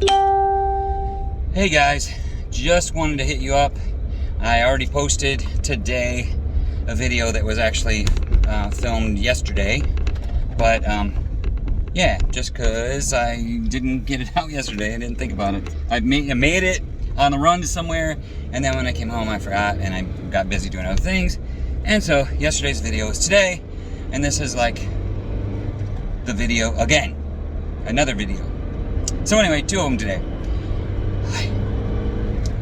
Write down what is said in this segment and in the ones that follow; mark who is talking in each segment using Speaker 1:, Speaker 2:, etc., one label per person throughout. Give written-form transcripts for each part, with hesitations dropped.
Speaker 1: Hey guys, just wanted to hit you up. I already posted today a video that was actually filmed yesterday, but yeah, just because I didn't get it out yesterday, I didn't think about it. I made it on the run to somewhere, and then when I came home I forgot, and I got busy doing other things, and so yesterday's video is today, and this is like the video again, another video. So anyway, two of them today.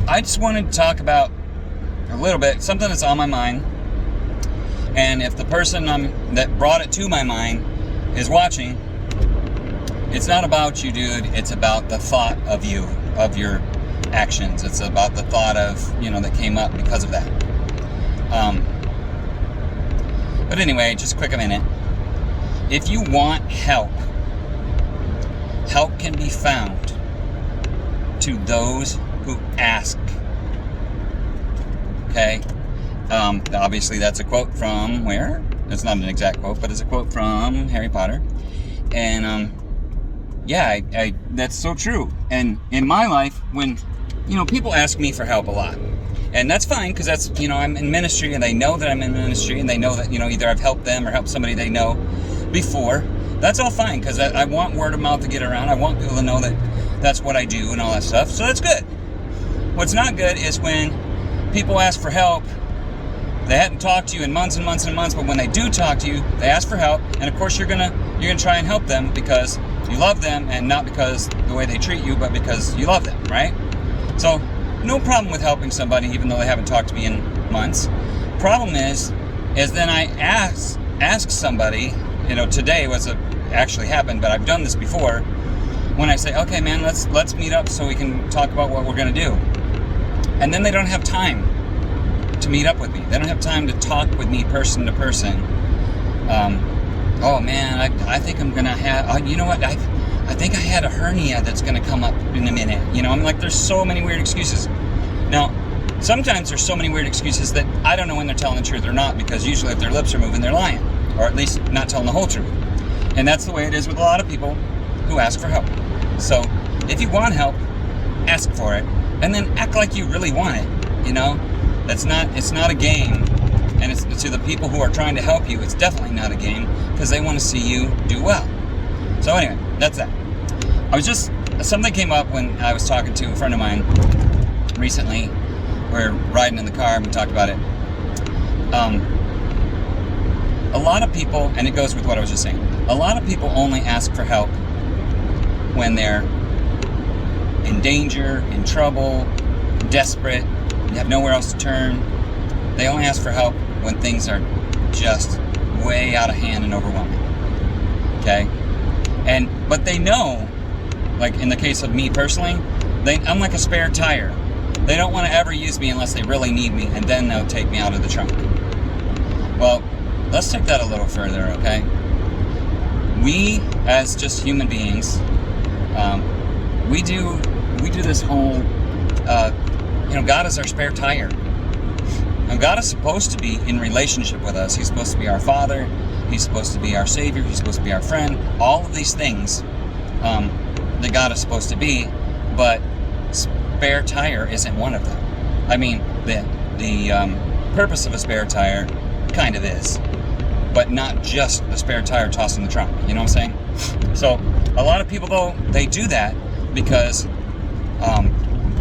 Speaker 1: I just wanted to talk about a little bit, something that's on my mind, and if the person that brought it to my mind is watching, it's not about you, dude, it's about the thought of you, of your actions. It's about the thought of, that came up because of that. But anyway, just quick a minute. If you want help, help can be found to those who ask. Okay? Obviously that's a quote from where? It's not an exact quote, but it's a quote from Harry Potter. And yeah, I that's so true. And in my life, when people ask me for help a lot, and that's fine, because that's I'm in ministry, and they know that I'm in ministry, and they know that either I've helped them or helped somebody they know before. That's all fine, because I want word of mouth to get around. I want people to know that that's what I do and all that stuff. So that's good. What's not good is when people ask for help. They hadn't talked to you in months and months and months, but when they do talk to you, they ask for help, and of course you're gonna try and help them because you love them, and not because the way they treat you, but because you love them, right? So no problem with helping somebody even though they haven't talked to me in months. Problem is then I ask somebody, today actually happened, but I've done this before, when I say, okay man, let's meet up so we can talk about what we're gonna do. And then they don't have time to meet up with me. They don't have time to talk with me person to person. Oh man, I think I'm gonna have, you know what, I think I had a hernia that's gonna come up in a minute. I'm like, there's so many weird excuses. Now, sometimes there's so many weird excuses that I don't know when they're telling the truth or not, because usually if their lips are moving, they're lying, or at least not telling the whole truth. And that's the way it is with a lot of people who ask for help. So if you want help, ask for it, and then act like you really want it. It's not a game, and it's to the people who are trying to help you. It's definitely not a game, because they want to see you do well. So anyway, that's that. Something came up when I was talking to a friend of mine recently. We're riding in the car and we talked about it. A lot of people, and it goes with what I was just saying, a lot of people only ask for help when they're in danger, in trouble, desperate, you have nowhere else to turn. They only ask for help when things are just way out of hand and overwhelming. Okay? But they know, like in the case of me personally, I'm like a spare tire. They don't want to ever use me unless they really need me, and then they'll take me out of the trunk. Well, let's take that a little further, okay? We, as just human beings, we do this whole, God is our spare tire. Now, God is supposed to be in relationship with us. He's supposed to be our Father. He's supposed to be our Savior. He's supposed to be our friend. All of these things that God is supposed to be, but spare tire isn't one of them. I mean, the purpose of a spare tire kind of is, but not just a spare tire tossed in the trunk. You know what I'm saying? So a lot of people, though, they do that because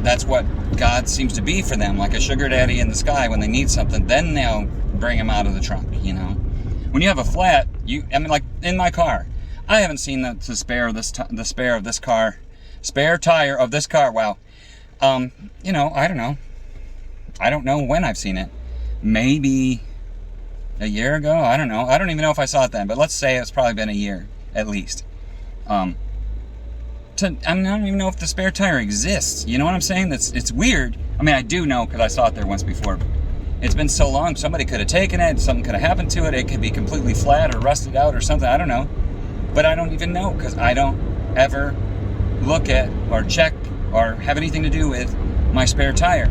Speaker 1: that's what God seems to be for them, like a sugar daddy in the sky. When they need something, then they'll bring them out of the trunk. When you have a flat, like in my car, I haven't seen the spare tire of this car. Wow. I don't know. I don't know when I've seen it. Maybe a year ago. I don't know. I don't even know if I saw it then, but let's say it's probably been a year at least. I don't even know if the spare tire exists. You know what I'm saying? It's weird. I mean, I do know because I saw it there once before. It's been so long, somebody could have taken it, something could have happened to it, it could be completely flat or rusted out or something, I don't know. But I don't even know, because I don't ever look at or check or have anything to do with my spare tire.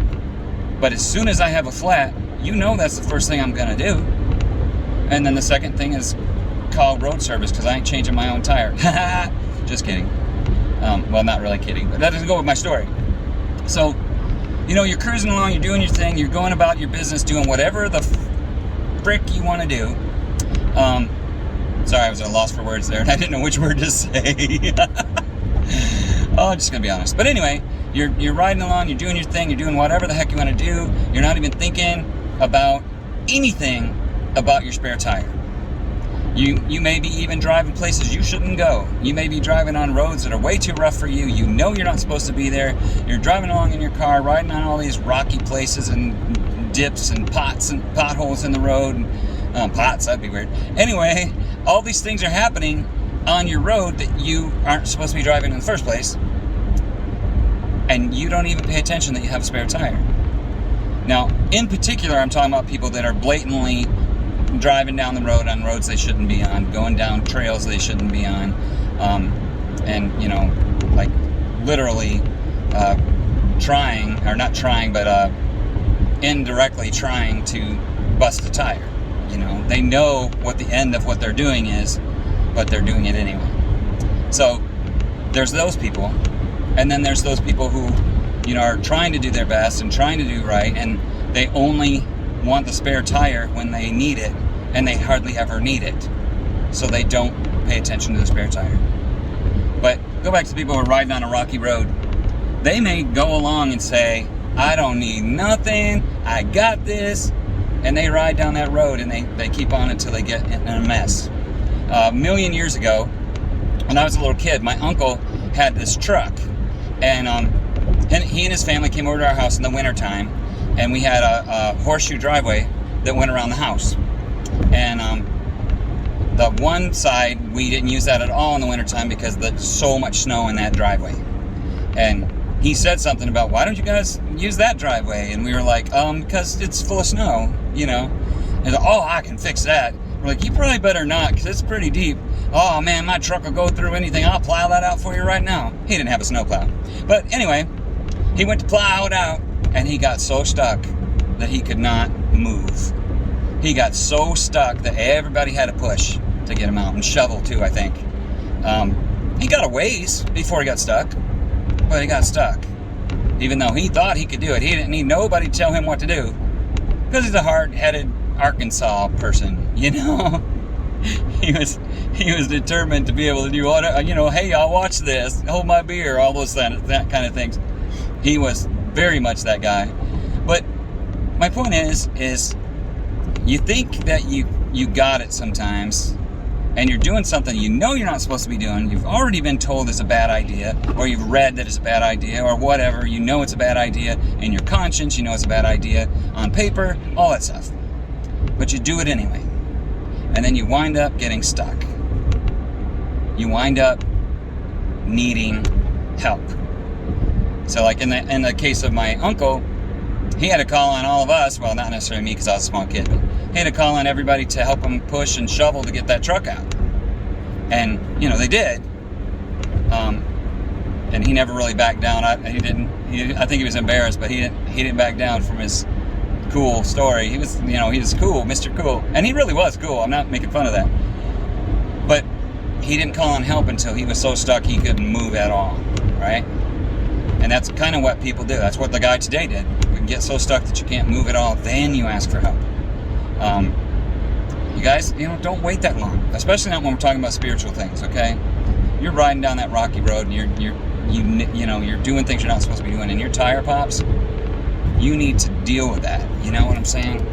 Speaker 1: But as soon as I have a flat, that's the first thing I'm going to do. And then the second thing is call road service, because I ain't changing my own tire. Just kidding. Well, not really kidding, but that doesn't go with my story. So, you're cruising along, you're doing your thing, you're going about your business, doing whatever the frick you want to do. Sorry, I was at a loss for words there, and I didn't know which word to say. Oh, I'm just gonna be honest. But anyway, you're riding along, you're doing your thing, you're doing whatever the heck you want to do. You're not even thinking about anything about your spare tire. You may be even driving places you shouldn't go. You may be driving on roads that are way too rough for you. You know you're not supposed to be there. You're driving along in your car, riding on all these rocky places and dips and pots and potholes in the road. Pots, that'd be weird. Anyway, all these things are happening on your road that you aren't supposed to be driving in the first place. And you don't even pay attention that you have a spare tire. Now, in particular, I'm talking about people that are blatantly driving down the road on roads they shouldn't be on, going down trails they shouldn't be on, and like literally trying, or not trying, but indirectly trying to bust a tire. They know what the end of what they're doing is, but they're doing it anyway. So there's those people, and then there's those people who are trying to do their best and trying to do right, and they only want the spare tire when they need it, and they hardly ever need it, so they don't pay attention to the spare tire. But go back to the people who are riding on a rocky road. They may go along and say, I don't need nothing, I got this, and they ride down that road and they keep on until they get in a mess. A million years ago, when I was a little kid, my uncle had this truck, and he and his family came over to our house in the wintertime, and we had a horseshoe driveway that went around the house. And the one side, we didn't use that at all in the wintertime because there's so much snow in that driveway. And he said something about, why don't you guys use that driveway? And we were like, because it's full of snow, And oh, I can fix that. We're like, you probably better not, because it's pretty deep. Oh man, my truck will go through anything. I'll plow that out for you right now. He didn't have a snowplow. But anyway, he went to plow it out, and he got so stuck that he could not move. He got so stuck that everybody had to push to get him out, and shovel too, I think. He got a ways before he got stuck, but he got stuck. Even though he thought he could do it, he didn't need nobody to tell him what to do, because he's a hard-headed Arkansas person, He was determined to be able to do all that, hey, y'all watch this, hold my beer, all those that kind of things. He was very much that guy. But my point is you think that you got it sometimes, and you're doing something you're not supposed to be doing. You've already been told it's a bad idea, or you've read that it's a bad idea, or whatever. It's a bad idea in your conscience. It's a bad idea on paper, all that stuff. But you do it anyway. And then you wind up getting stuck. You wind up needing help. So like in the case of my uncle, he had to call on all of us, well, not necessarily me because I was a small kid, but he had to call on everybody to help him push and shovel to get that truck out. And, they did. And he never really backed down. I think he was embarrassed, but he didn't back down from his cool story. He was, he was cool, Mr. Cool. And he really was cool. I'm not making fun of that. But he didn't call on help until he was so stuck he couldn't move at all, right? And that's kind of what people do. That's what the guy today did. You get so stuck that you can't move at all, then you ask for help. You guys, don't wait that long, especially not when we're talking about spiritual things. Okay, you're riding down that rocky road, and you're doing things you're not supposed to be doing, and your tire pops. You need to deal with that. You know what I'm saying?